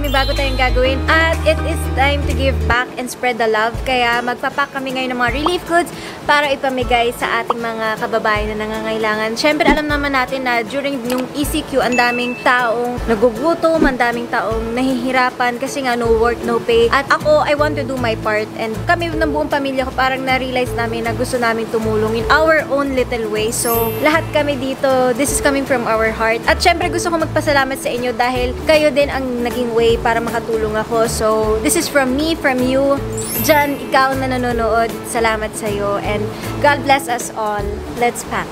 may bago tayong gagawin. At it is time to give back and spread the love. Kaya magpapak kami ngayon ng mga relief goods para ipamigay sa ating mga kababayan na nangangailangan. Siyempre, alam naman natin na during yung ECQ, ang daming taong nagugutom, ang daming taong nahihirapan kasi nga no work, no pay. At ako, I want to do my part. And kami ng buong pamilya ko, parang na-realize namin na gusto namin tumulong in our own little way. So, lahat kami dito, this is coming from our heart. At syempre, gusto ko magpasalamat sa inyo dahil kayo din ang naging way para makatulong ako. So, this is from me, from you. Jan, ikaw na nanonood, salamat sa'yo. And God bless us all. Let's pack.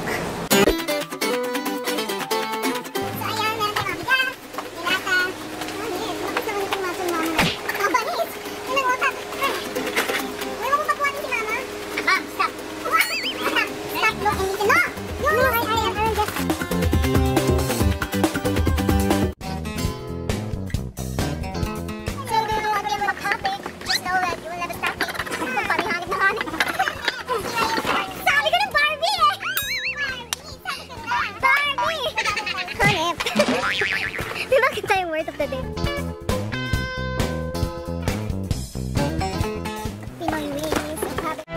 Bakit tayo word of the day? Pinoy ways of having...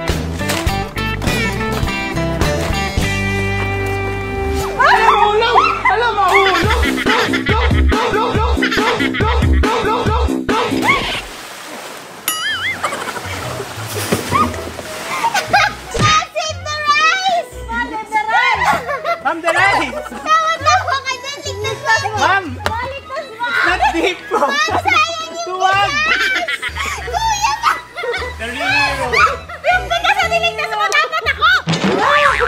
Ma'am, the rice! Ma'am! It's not deep po! Tuwag! Kuya ka! Yung bigas na niligtas mo, dapat ako!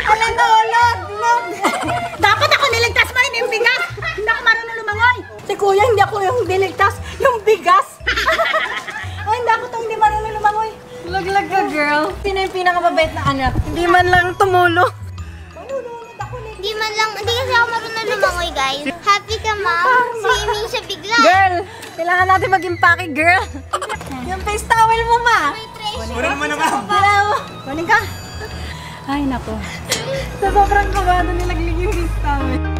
Alam na, log! Dapat ako niligtas mo yung bigas! Hindi ako marunong lumangoy! Si kuya, hindi ako yung niligtas, yung bigas! Ay, hindi ako hindi marunong lumangoy. Laglag ka, girl. Sino yung pinakamabait na anak? Hindi man lang tumulong. Hindi kasi ako marunong lumangoy, guys. Happy ka, ma'am? Swimming siya bigla. Girl, kailangan natin mag-impake, girl. Yung face towel mo, ma. Kunin mo na, ma'am! Kunin ka. Ay, nako. Sa sobrang kabado nilaglig yung face towel.